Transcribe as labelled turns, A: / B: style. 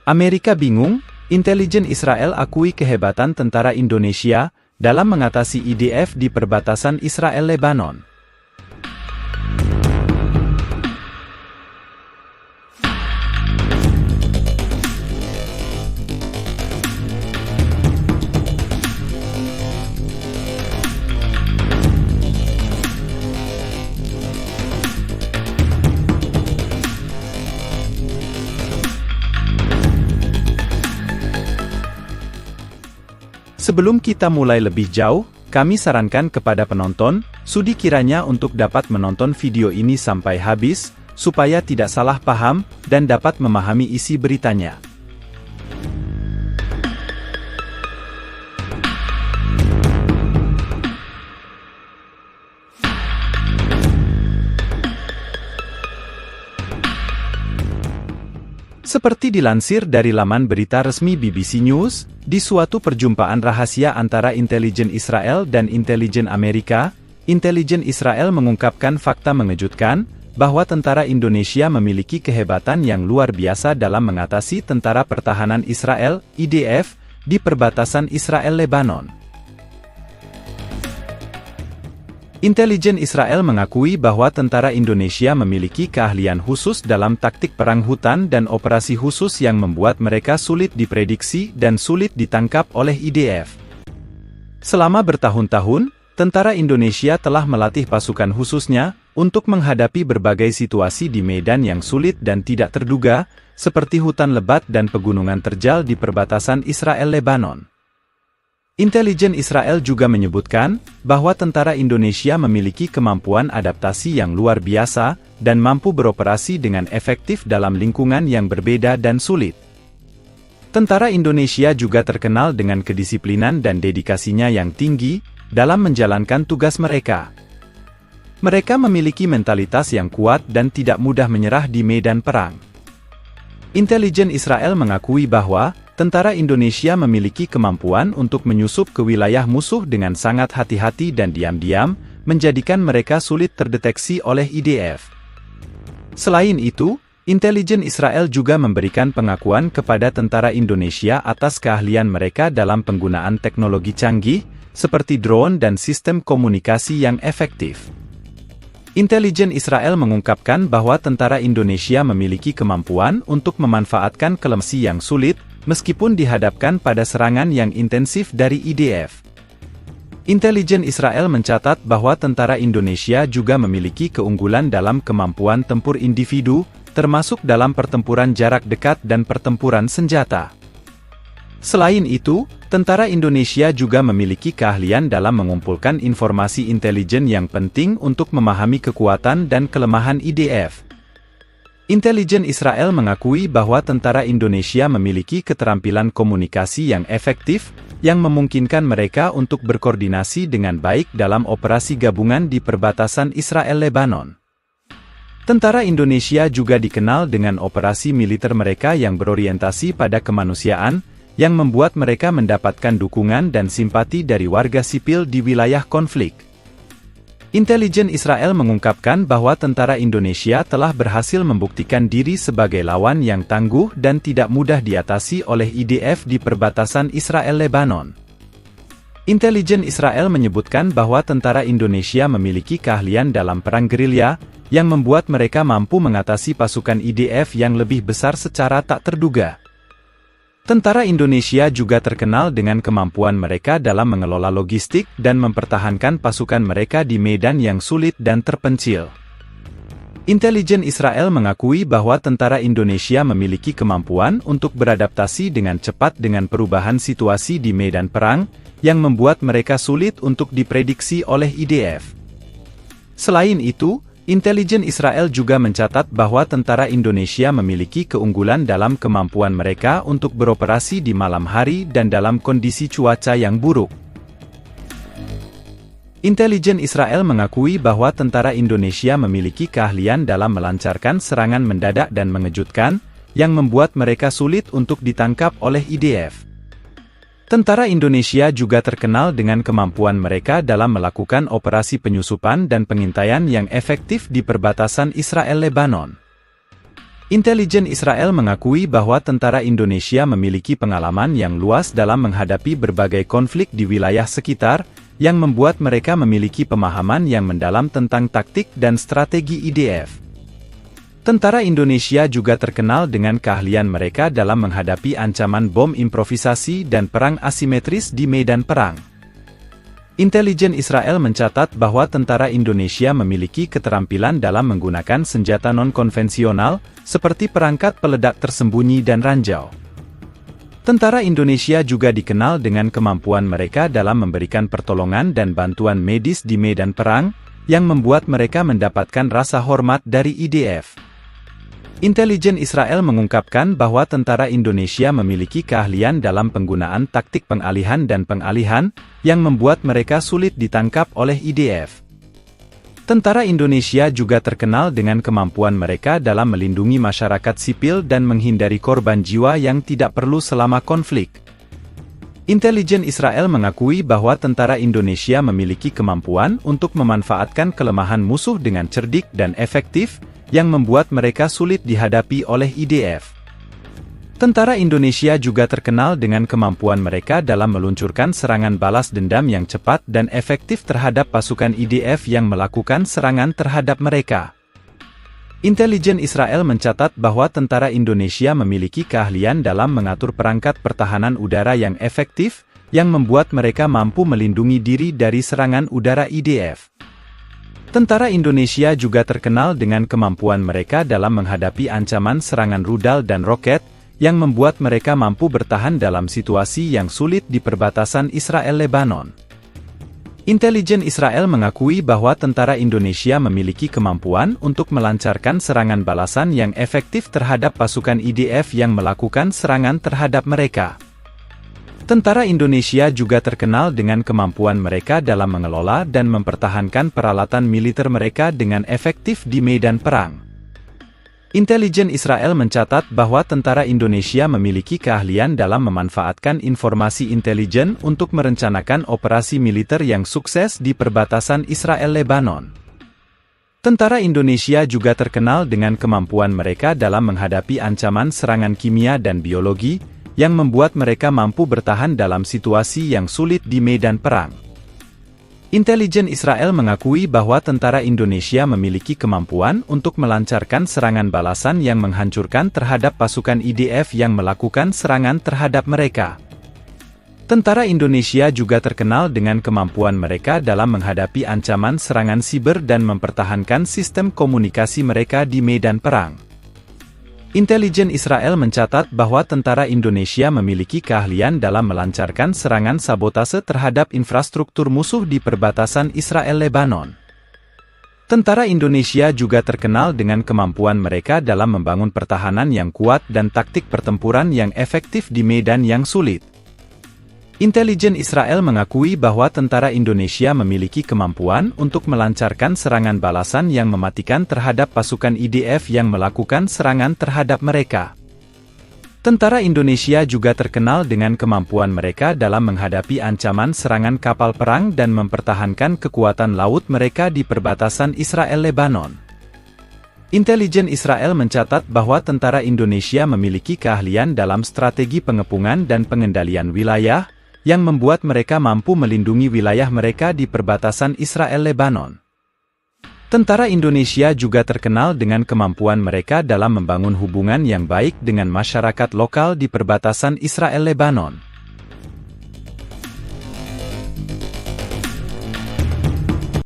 A: Amerika bingung, intelijen Israel akui kehebatan tentara Indonesia dalam mengatasi IDF di perbatasan Israel-Lebanon. Sebelum kita mulai lebih jauh, kami sarankan kepada penonton, sudi kiranya untuk dapat menonton video ini sampai habis, supaya tidak salah paham, dan dapat memahami isi beritanya. Seperti dilansir dari laman berita resmi BBC News, di suatu perjumpaan rahasia antara intelijen Israel dan intelijen Amerika, intelijen Israel mengungkapkan fakta mengejutkan, bahwa tentara Indonesia memiliki kehebatan yang luar biasa dalam mengatasi tentara pertahanan Israel, IDF, di perbatasan Israel-Lebanon. Intelijen Israel mengakui bahwa tentara Indonesia memiliki keahlian khusus dalam taktik perang hutan dan operasi khusus yang membuat mereka sulit diprediksi dan sulit ditangkap oleh IDF. Selama bertahun-tahun, tentara Indonesia telah melatih pasukan khususnya untuk menghadapi berbagai situasi di medan yang sulit dan tidak terduga, seperti hutan lebat dan pegunungan terjal di perbatasan Israel-Lebanon. Intelijen Israel juga menyebutkan bahwa tentara Indonesia memiliki kemampuan adaptasi yang luar biasa dan mampu beroperasi dengan efektif dalam lingkungan yang berbeda dan sulit. Tentara Indonesia juga terkenal dengan kedisiplinan dan dedikasinya yang tinggi dalam menjalankan tugas mereka. Mereka memiliki mentalitas yang kuat dan tidak mudah menyerah di medan perang. Intelijen Israel mengakui bahwa tentara Indonesia memiliki kemampuan untuk menyusup ke wilayah musuh dengan sangat hati-hati dan diam-diam, menjadikan mereka sulit terdeteksi oleh IDF. Selain itu, intelijen Israel juga memberikan pengakuan kepada tentara Indonesia atas keahlian mereka dalam penggunaan teknologi canggih, seperti drone dan sistem komunikasi yang efektif. Intelijen Israel mengungkapkan bahwa tentara Indonesia memiliki kemampuan untuk memanfaatkan kelemahan yang sulit, meskipun dihadapkan pada serangan yang intensif dari IDF. Intelijen Israel mencatat bahwa tentara Indonesia juga memiliki keunggulan dalam kemampuan tempur individu, termasuk dalam pertempuran jarak dekat dan pertempuran senjata. Selain itu, tentara Indonesia juga memiliki keahlian dalam mengumpulkan informasi intelijen yang penting untuk memahami kekuatan dan kelemahan IDF. Intelijen Israel mengakui bahwa tentara Indonesia memiliki keterampilan komunikasi yang efektif, yang memungkinkan mereka untuk berkoordinasi dengan baik dalam operasi gabungan di perbatasan Israel-Lebanon. Tentara Indonesia juga dikenal dengan operasi militer mereka yang berorientasi pada kemanusiaan, yang membuat mereka mendapatkan dukungan dan simpati dari warga sipil di wilayah konflik. Intelijen Israel mengungkapkan bahwa tentara Indonesia telah berhasil membuktikan diri sebagai lawan yang tangguh dan tidak mudah diatasi oleh IDF di perbatasan Israel-Lebanon. Intelijen Israel menyebutkan bahwa tentara Indonesia memiliki keahlian dalam perang gerilya, yang membuat mereka mampu mengatasi pasukan IDF yang lebih besar secara tak terduga. Tentara Indonesia juga terkenal dengan kemampuan mereka dalam mengelola logistik dan mempertahankan pasukan mereka di medan yang sulit dan terpencil. Intelijen Israel mengakui bahwa tentara Indonesia memiliki kemampuan untuk beradaptasi dengan cepat dengan perubahan situasi di medan perang, yang membuat mereka sulit untuk diprediksi oleh IDF. Selain itu, intelijen Israel juga mencatat bahwa tentara Indonesia memiliki keunggulan dalam kemampuan mereka untuk beroperasi di malam hari dan dalam kondisi cuaca yang buruk. Intelijen Israel mengakui bahwa tentara Indonesia memiliki keahlian dalam melancarkan serangan mendadak dan mengejutkan, yang membuat mereka sulit untuk ditangkap oleh IDF. Tentara Indonesia juga terkenal dengan kemampuan mereka dalam melakukan operasi penyusupan dan pengintaian yang efektif di perbatasan Israel-Lebanon. Intelijen Israel mengakui bahwa tentara Indonesia memiliki pengalaman yang luas dalam menghadapi berbagai konflik di wilayah sekitar, yang membuat mereka memiliki pemahaman yang mendalam tentang taktik dan strategi IDF. Tentara Indonesia juga terkenal dengan keahlian mereka dalam menghadapi ancaman bom improvisasi dan perang asimetris di medan perang. Intelijen Israel mencatat bahwa tentara Indonesia memiliki keterampilan dalam menggunakan senjata non-konvensional, seperti perangkat peledak tersembunyi dan ranjau. Tentara Indonesia juga dikenal dengan kemampuan mereka dalam memberikan pertolongan dan bantuan medis di medan perang, yang membuat mereka mendapatkan rasa hormat dari IDF. Intelijen Israel mengungkapkan bahwa tentara Indonesia memiliki keahlian dalam penggunaan taktik pengalihan dan pengalihan, yang membuat mereka sulit ditangkap oleh IDF. Tentara Indonesia juga terkenal dengan kemampuan mereka dalam melindungi masyarakat sipil dan menghindari korban jiwa yang tidak perlu selama konflik. Intelijen Israel mengakui bahwa tentara Indonesia memiliki kemampuan untuk memanfaatkan kelemahan musuh dengan cerdik dan efektif, yang membuat mereka sulit dihadapi oleh IDF. Tentara Indonesia juga terkenal dengan kemampuan mereka dalam meluncurkan serangan balas dendam yang cepat dan efektif terhadap pasukan IDF yang melakukan serangan terhadap mereka. Intelijen Israel mencatat bahwa tentara Indonesia memiliki keahlian dalam mengatur perangkat pertahanan udara yang efektif, yang membuat mereka mampu melindungi diri dari serangan udara IDF. Tentara Indonesia juga terkenal dengan kemampuan mereka dalam menghadapi ancaman serangan rudal dan roket, yang membuat mereka mampu bertahan dalam situasi yang sulit di perbatasan Israel-Lebanon. Intelijen Israel mengakui bahwa tentara Indonesia memiliki kemampuan untuk melancarkan serangan balasan yang efektif terhadap pasukan IDF yang melakukan serangan terhadap mereka. Tentara Indonesia juga terkenal dengan kemampuan mereka dalam mengelola dan mempertahankan peralatan militer mereka dengan efektif di medan perang. Intelijen Israel mencatat bahwa tentara Indonesia memiliki keahlian dalam memanfaatkan informasi intelijen untuk merencanakan operasi militer yang sukses di perbatasan Israel-Lebanon. Tentara Indonesia juga terkenal dengan kemampuan mereka dalam menghadapi ancaman serangan kimia dan biologi, yang membuat mereka mampu bertahan dalam situasi yang sulit di medan perang. Intelijen Israel mengakui bahwa tentara Indonesia memiliki kemampuan untuk melancarkan serangan balasan yang menghancurkan terhadap pasukan IDF yang melakukan serangan terhadap mereka. Tentara Indonesia juga terkenal dengan kemampuan mereka dalam menghadapi ancaman serangan siber dan mempertahankan sistem komunikasi mereka di medan perang. Intelijen Israel mencatat bahwa tentara Indonesia memiliki keahlian dalam melancarkan serangan sabotase terhadap infrastruktur musuh di perbatasan Israel-Lebanon. Tentara Indonesia juga terkenal dengan kemampuan mereka dalam membangun pertahanan yang kuat dan taktik pertempuran yang efektif di medan yang sulit. Intelijen Israel mengakui bahwa tentara Indonesia memiliki kemampuan untuk melancarkan serangan balasan yang mematikan terhadap pasukan IDF yang melakukan serangan terhadap mereka. Tentara Indonesia juga terkenal dengan kemampuan mereka dalam menghadapi ancaman serangan kapal perang dan mempertahankan kekuatan laut mereka di perbatasan Israel-Lebanon. Intelijen Israel mencatat bahwa tentara Indonesia memiliki keahlian dalam strategi pengepungan dan pengendalian wilayah, yang membuat mereka mampu melindungi wilayah mereka di perbatasan Israel-Lebanon. Tentara Indonesia juga terkenal dengan kemampuan mereka dalam membangun hubungan yang baik dengan masyarakat lokal di perbatasan Israel-Lebanon.